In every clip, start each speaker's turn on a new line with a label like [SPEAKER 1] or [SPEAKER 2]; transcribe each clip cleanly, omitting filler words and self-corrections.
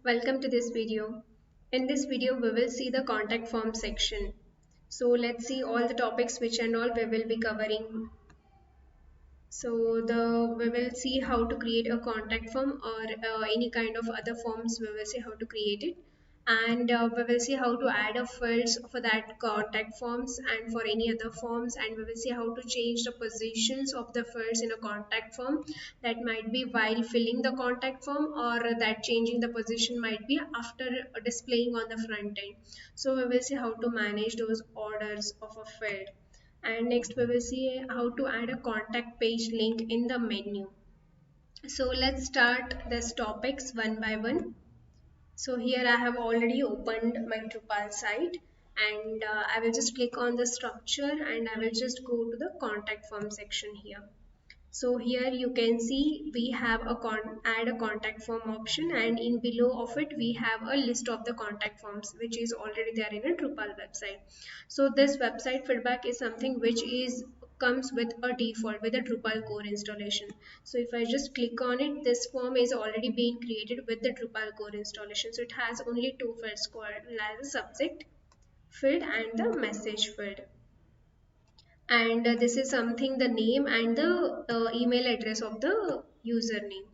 [SPEAKER 1] Welcome to this video. In this video, we will see the contact form section. So let's see all the topics which and all we will be covering. We will see how to create a contact form or any kind of other forms. We will see how to create it, and we will see how to add a fields for that contact forms and for any other forms, and we will see how to change the positions of the fields in a contact form. That might be while filling the contact form, or that changing the position might be after displaying on the front end. So we will see how to manage those orders of a field, and next we will see how to add a contact page link in the menu. So let's start these topics one by one. So here I have already opened my Drupal site, and I will just click on the structure and I will just go to the contact form section here. So here you can see we have a add a contact form option, and in below of it we have a list of the contact forms which is already there in a Drupal website. So this website feedback is something which is comes with a default with a Drupal core installation. So if I just click on it, this form is already being created with the Drupal core installation. So it has only two fields called as a subject field and the message field, and this is something the name and the email address of the username.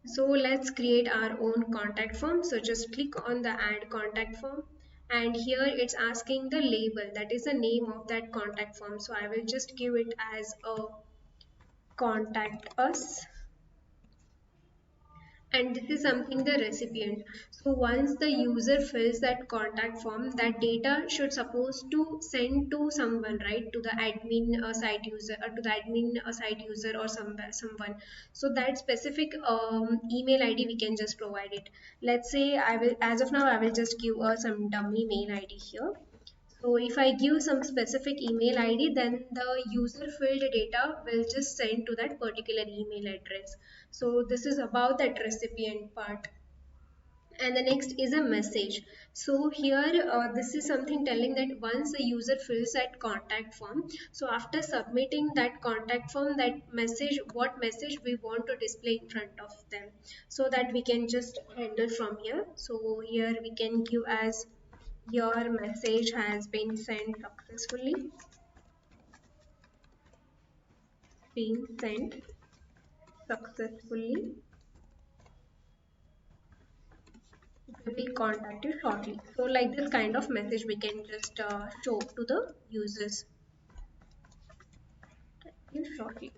[SPEAKER 1] So let's create our own contact form. So just click on the add contact form, and here it's asking the label, that is the name of that contact form. So I will just give it as a contact us, and this is something the recipient. So once the user fills that contact form, that data should supposed to send to someone, right, to the admin site user, or to the admin site user, or someone. So that specific email id we can just provide it. Let's say I will, as of now I will just give some dummy mail id here. So if I give some specific email ID, then the user field data will just send to that particular email address. So this is about that recipient part. And the next is a message. So here this is something telling that once the user fills that contact form, so after submitting that contact form, that message, what message we want to display in front of them, so that we can just handle from here. So here we can give as your message has been sent successfully. Being sent successfully. Will be contacted shortly. So like this kind of message we can just show to the users shortly.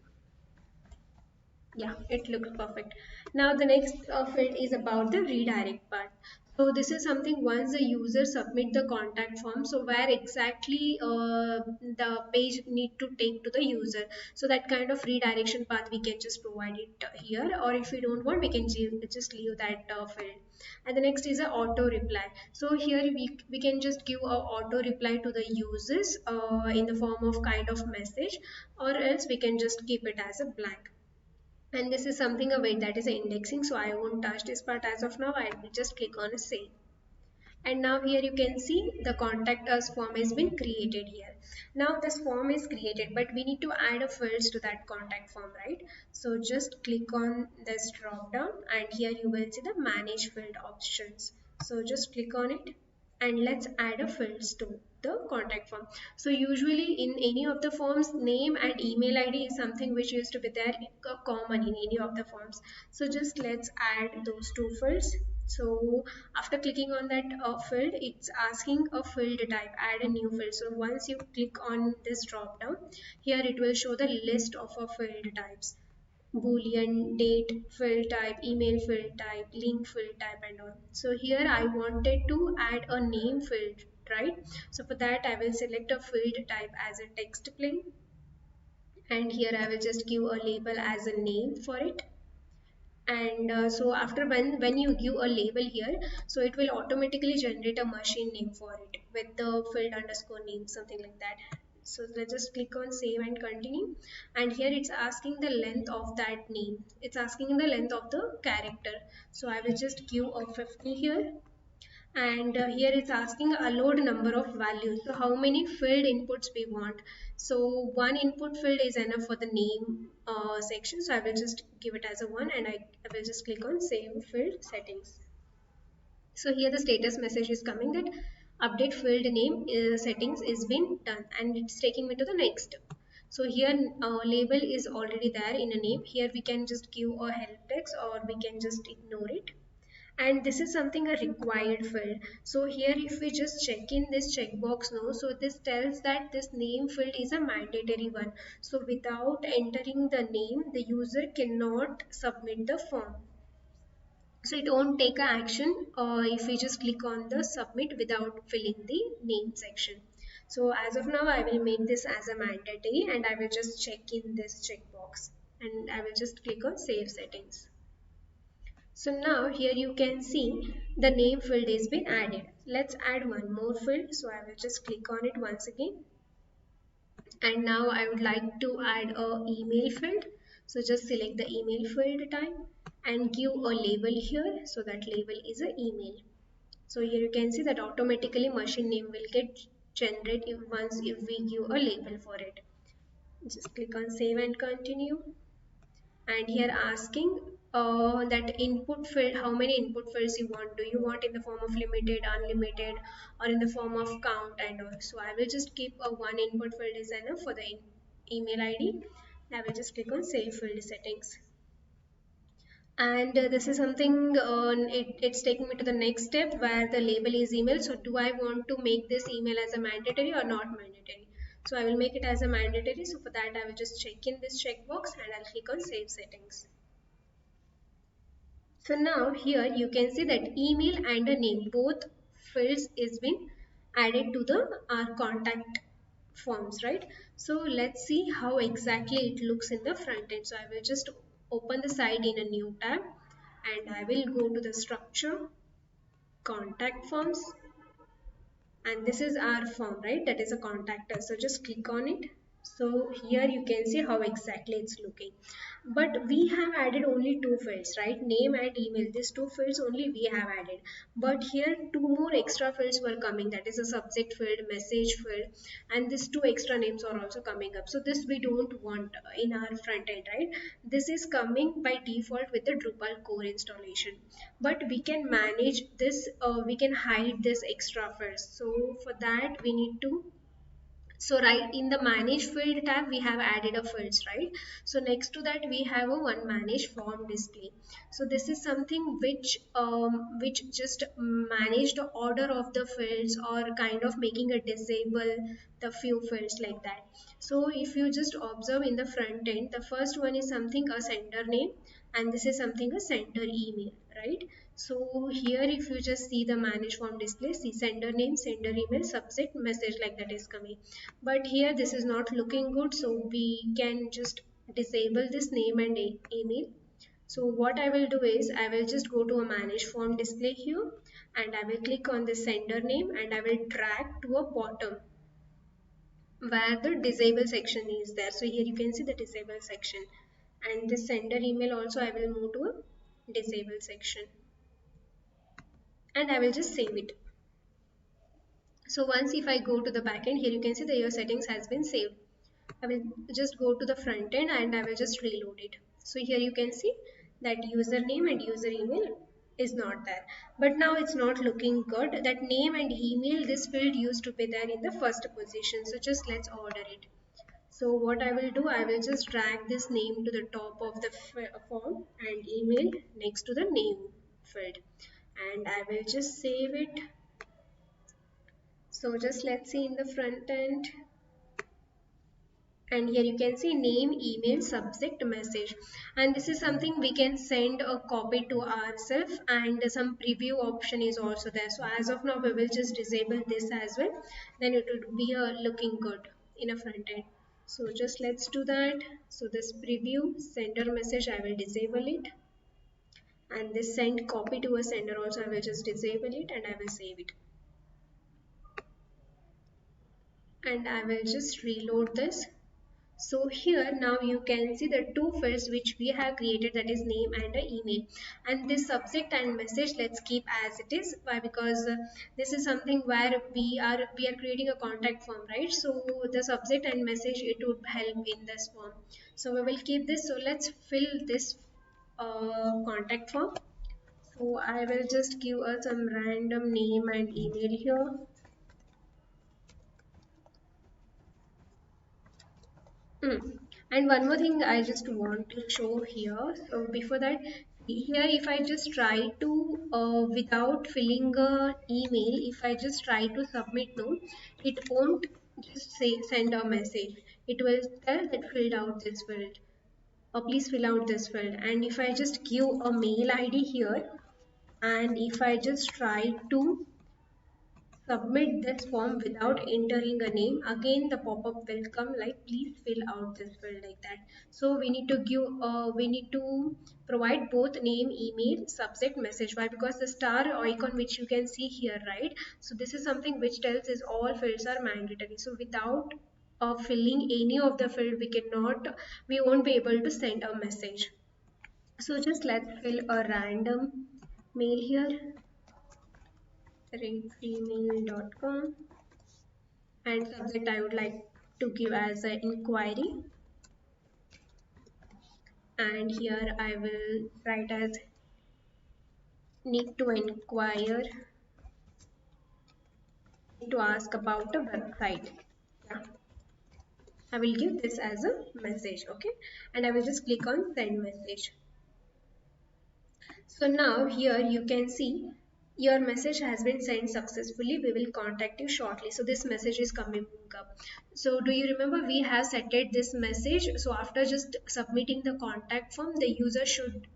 [SPEAKER 1] Yeah, it looks perfect. Now the next field is about the redirect part. So this is something once the user submit the contact form, so where exactly the page need to take to the user. So that kind of redirection path we can just provide it here, or if we don't want, we can just leave that field. And the next is a auto reply. So here we can just give a auto reply to the users in the form of kind of message, or else we can just keep it as a blank. And this is something await, that is indexing, so I won't touch this part as of now. I will just click on save. And now here you can see the contact us form has been created here. Now this form is created, but we need to add a fields to that contact form, right? So just click on this drop down, and here you will see the manage field options. So just click on it, and let's add a fields to the contact form. So usually in any of the forms, name and email id is something which used to be there common in any of the forms. So just let's add those two fields. So after clicking on that field, it's asking a field type, add a new field. So once you click on this drop down, here it will show the list of field types: boolean, date, field type, email field type, link field type, and all. So here I wanted to add a name field, right? So for that I will select a field type as a text plain, and here I will just give a label as a name for it. And so after when you give a label here, so it will automatically generate a machine name for it with the field underscore name, something like that. So let's just click on save and continue, and here it's asking the length of that name, it's asking the length of the character. So I will just give a 50 here, and here it's asking a load number of values, so how many field inputs we want. So one input field is enough for the name section, so I will just give it as a one, and I will just click on save field settings. So here the status message is coming that update field name settings is been done, and it's taking me to the next. So here label is already there in a name. Here we can just give a help text or we can just ignore it. And this is something a required field. So here if we just check in this checkbox now, so this tells that this name field is a mandatory one. So without entering the name, the user cannot submit the form. So it won't take an action if we just click on the submit without filling the name section. So as of now, I will make this as a mandatory and I will just check in this checkbox and I will just click on save settings. So now here you can see the name field has been added. Let's add one more field. So I will just click on it once again. And now I would like to add a email field. So just select the email field type and give a label here. So that label is an email. So here you can see that automatically machine name will get generated once if we give a label for it. Just click on save and continue. And here asking that input field, how many input fields you want. Do you want in the form of limited, unlimited, or in the form of count and all. So I will just keep a one input field is enough for the email ID. I will just click on save field settings. And this is something it's taking me to the next step where the label is email. So do I want to make this email as a mandatory or not mandatory? So I will make it as a mandatory. So for that I will just check in this checkbox and I'll click on save settings. So now here you can see that email and a name, both fields is been added to the our contact forms, right? So let's see how exactly it looks in the front end. So I will just open the site in a new tab and I will go to the structure, contact forms, and this is our form, right? That is a contact us. So just click on it. So here you can see how exactly it's looking. But we have added only two fields, right? Name and email. These two fields only we have added. But here two more extra fields were coming. That is a subject field, message field, and these two extra names are also coming up. So this we don't want in our front end, right? This is coming by default with the Drupal core installation. But we can manage this, we can hide this extra fields. So for that we need to, so right in the manage field tab we have added a fields, right? So next to that we have a one manage form display. So this is something which just manage the order of the fields or kind of making a disable the few fields like that. So if you just observe in the front end, the first one is something a sender name and this is something a sender email, right? So here if you just see the manage form display, see sender name, sender email, subject, message like that is coming. But here this is not looking good, so we can just disable this name and email. So what I will do is I will just go to a manage form display here and I will click on the sender name and I will drag to a bottom where the disable section is there. So here you can see the disable section and the sender email also I will move to a disable section and I will just save it. So once if I go to the backend, here you can see the your settings has been saved. I will just go to the front end and I will just reload it. So here you can see that username and user email is not there. But now it's not looking good. That name and email, this field used to be there in the first position. So just let's order it. So what I will do, I will just drag this name to the top of the form and email next to the name field. And I will just save it. So just let's see in the front end. And here you can see name, email, subject, message, and this is something we can send a copy to ourselves and some preview option is also there. So as of now we will just disable this as well, then it would be looking good in a front end. So just let's do that. So this preview sender message I will disable it, and this send copy to a sender also I will just disable it and I will save it. And I will just reload this. So here now you can see the two fields which we have created, that is name and email, and this subject and message let's keep as it is. Why? Because this is something where we are creating a contact form, right? So the subject and message it would help in this form. So we will keep this. So let's fill this contact form. So I will just give us some random name and email here. And one more thing I just want to show here. So before that, here if I just try to, without filling a email, if I just try to submit no, it won't just say send a message. It will tell that filled out this field, or please fill out this field. And if I just give a mail ID here, and if I just try to submit this form without entering a name, again the pop-up will come like please fill out this field, like that. So we need to give, we need to provide both name, email, subject, message. Why? Because the star icon which you can see here, right? So this is something which tells is all fields are mandatory. So without filling any of the field, we won't be able to send a message. So just let's fill a random mail here, redfreemail.com, and subject I would like to give as an inquiry, and here I will write as need to inquire, need to ask about a website. Yeah, I will give this as a message. Okay, and I will just click on send message. So now here you can see your message has been sent successfully. We will contact you shortly. So this message is coming up. So do you remember we have set this message? So after just submitting the contact form, the user should,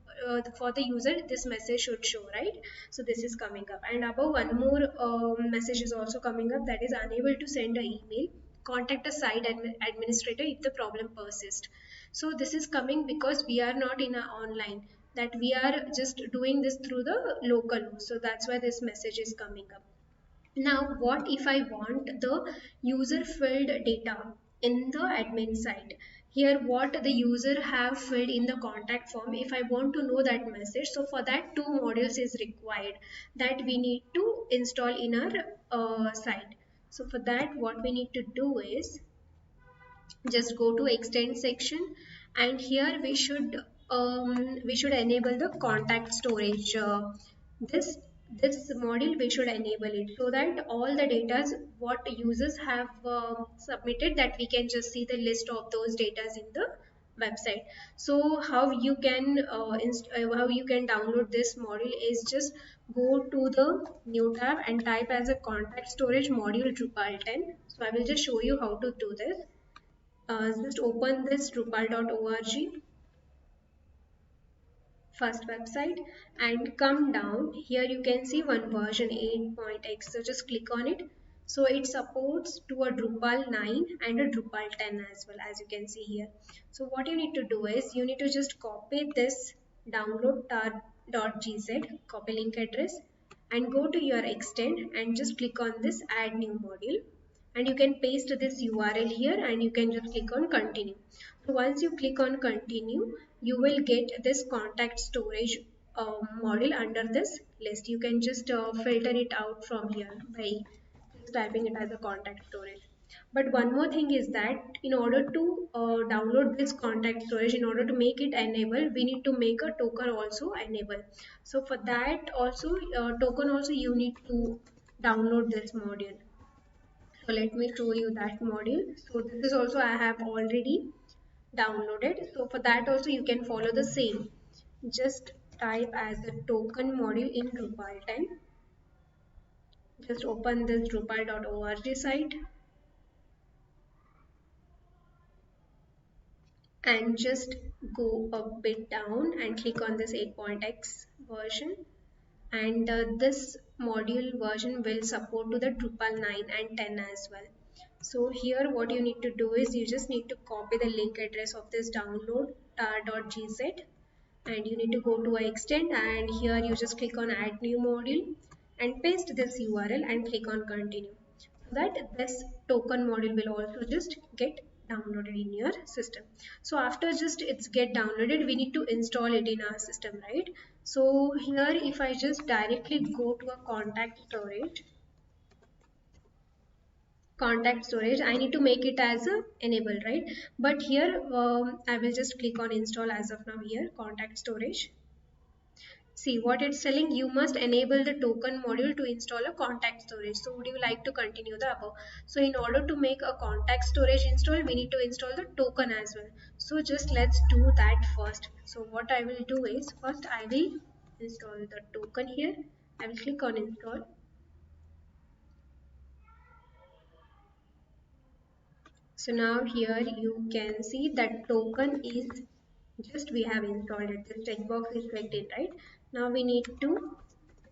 [SPEAKER 1] for the user, this message should show, right? So this is coming up. And above one more message is also coming up, that is unable to send an email. Contact a site administrator if the problem persists. So this is coming because we are not in a online, that we are just doing this through the local. So that's why this message is coming up. Now what if I want the user filled data in the admin side? Here what the user have filled in the contact form, if I want to know that message, so for that two modules is required that we need to install in our site. So for that what we need to do is just go to extend section, and here we should enable the contact storage. This module we should enable it, so that all the data what users have submitted, that we can just see the list of those data in the website. So how you can download this module is just go to the new tab and type as a contact storage module Drupal 10. So I will just show you how to do this. Just open this Drupal.org first website and come down. Here you can see one version 8.x. So just click on it. So it supports to a Drupal 9 and a Drupal 10 as well, as you can see here. So what you need to do is you need to just copy this download.gz, copy link address, and go to your extend and just click on this add new module, and you can paste this URL here and you can just click on continue. So once you click on continue, you will get this contact storage module under this list. You can just filter it out from here by just typing it as a contact storage. But one more thing is that in order to download this contact storage, in order to make it enable, we need to make a token also enable. So for that also, token also you need to download this module. So let me show you that module. So this is also I have already downloaded. So for that also you can follow the same. Just type as a token module in Drupal 10. Just open this drupal.org site and just go a bit down and click on this 8.x version, and this module version will support to the Drupal 9 and 10 as well. So here what you need to do is you just need to copy the link address of this download.gz, and you need to go to extend, and here you just click on add new module and paste this URL and click on continue, so that this token module will also just get downloaded in your system. So after just it's get downloaded, we need to install it in our system, right? So here if I just directly go to a contact storage, I need to make it as a enable, right? But here I will just click on install as of now here contact storage. See what it's telling, you must enable the token module to install a contact storage. So would you like to continue the above? So in order to make a contact storage install, we need to install the token as well. So just let's do that first. So what I will do is, first I will install the token here. I will click on install. So now here you can see that token is just we have installed it. This checkbox is checked in, right? Now we need to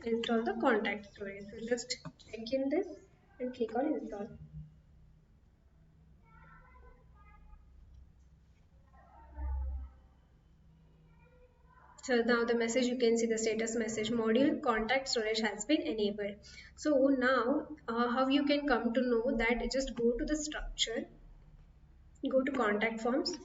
[SPEAKER 1] install the contact storage. So just check in this and click on install. So now the message, you can see the status message, module contact storage has been enabled. So now how you can come to know that, just go to the structure, go to contact forms.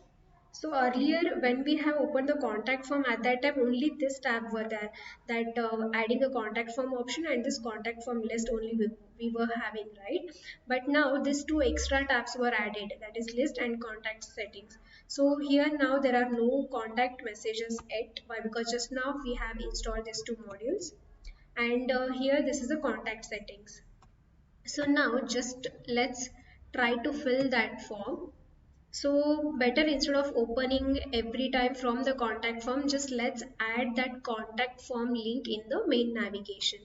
[SPEAKER 1] So earlier when we have opened the contact form, at that time only this tab were there, that adding a contact form option and this contact form list only we were having, right? But now these two extra tabs were added, that is list and contact settings. So here now there are no contact messages yet. Why? Because just now we have installed these two modules, and here this is the contact settings. So now just let's try to fill that form. So better, instead of opening every time from the contact form, just let's add that contact form link in the main navigation.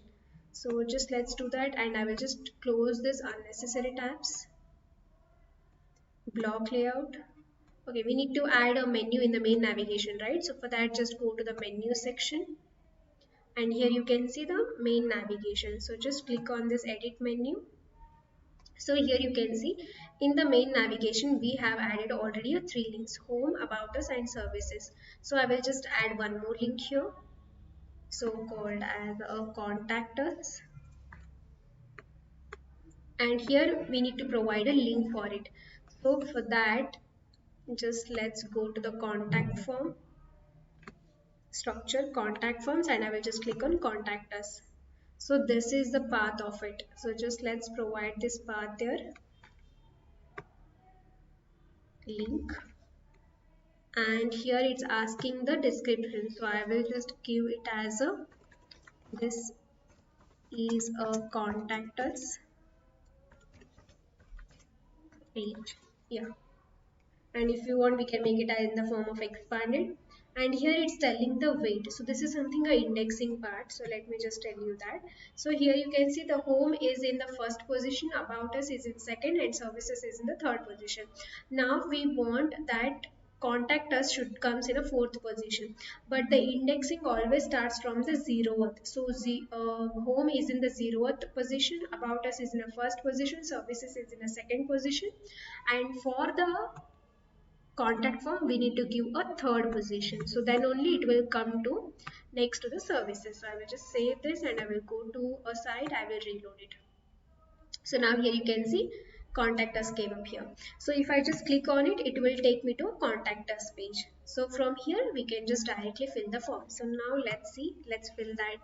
[SPEAKER 1] So just let's do that, and I will just close this unnecessary tabs. Block layout. Okay, we need to add a menu in the main navigation, right? So for that, just go to the menu section, and here you can see the main navigation. So just click on this edit menu. So here you can see in the main navigation we have added already a 3 links: home, about us and services. So I will just add one more link here, so called as a contact us, and here we need to provide a link for it. So for that, just let's go to the contact form structure, contact forms, and I will just click on contact us. So this is the path of it. So just let's provide this path there, link, and here it's asking the description. So I will just give it as a, this is a contact us page. Yeah, and if you want we can make it in the form of expanded, and here it's telling the weight. So this is something a indexing part, so let me just tell you that. So here you can see the home is in the first position, about us is in second, and services is in the third position. Now we want that contact us should comes in a fourth position, but the indexing always starts from the 0th. So home is in the 0th position, about us is in the first position, services is in the second position, and for the contact form we need to give a third position. So then only it will come to next to the services. So I will just save this and I will go to a site, I will reload it. So now here you can see contact us came up here. So if I just click on it, it will take me to a contact us page. So from here we can just directly fill the form. So now let's see, let's fill that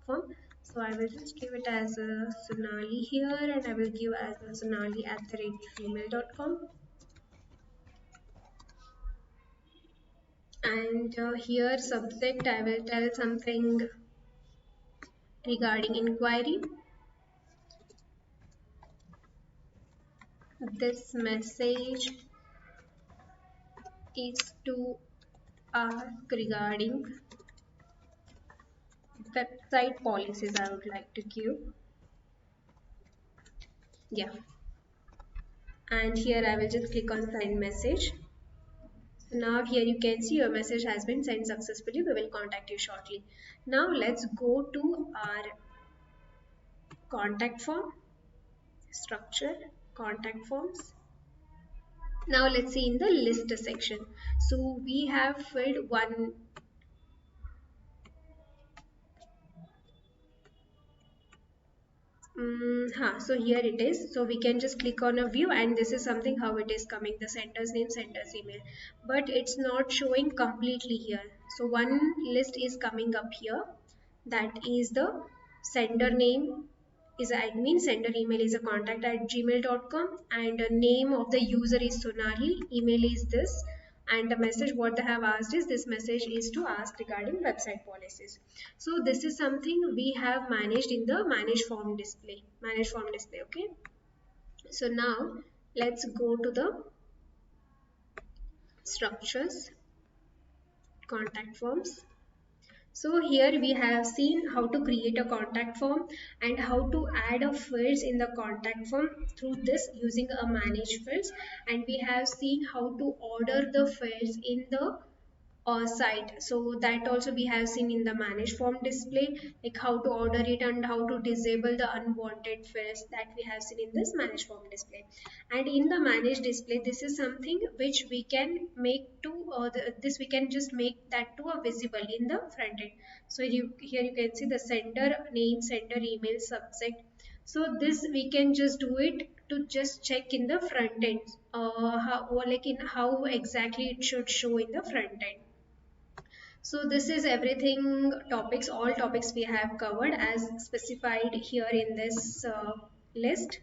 [SPEAKER 1] form. So I will just give it as a Sonali here, and I will give as a sonali@gmail.com. And here subject I will tell something regarding inquiry. This message is to ask regarding website policies, I would like to give. Yeah, and here I will just click on send message. So now here you can see your message has been sent successfully, we will contact you shortly. Now let's go to our contact form structure, contact forms. Now let's see in the list section. So we have filled one so here it is. So we can just click on a view, and this is something how it is coming, the sender's name, sender's email, but it's not showing completely here. So one list is coming up here, that is the sender name is admin, sender email is a contact@gmail.com, and the name of the user is Sonali, email is this, and the message what they have asked is, this message is to ask regarding website policies. So this is something we have managed in the manage form display. Okay, so now let's go to the structures, contact forms. So here we have seen how to create a contact form and how to add a fields in the contact form through this using a manage fields, and we have seen how to order the fields in the site. So that also we have seen in the manage form display, like how to order it and how to disable the unwanted fields, that we have seen in this manage form display. And in the manage display, this is something which we can make to this we can just make that to a visible in the front end. So here you can see the sender name, sender email, subject. So this we can just do it to just check in the front end, how, or like in how exactly it should show in the front end. So this is everything topics, all topics we have covered as specified here in this list.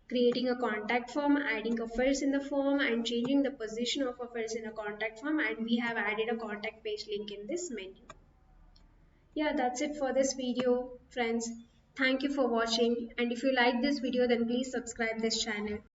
[SPEAKER 1] Creating a contact form, adding a fields in the form, and changing the position of a fields in a contact form, and we have added a contact page link in this menu. Yeah, that's it for this video, friends. Thank you for watching, and if you like this video, then please subscribe this channel.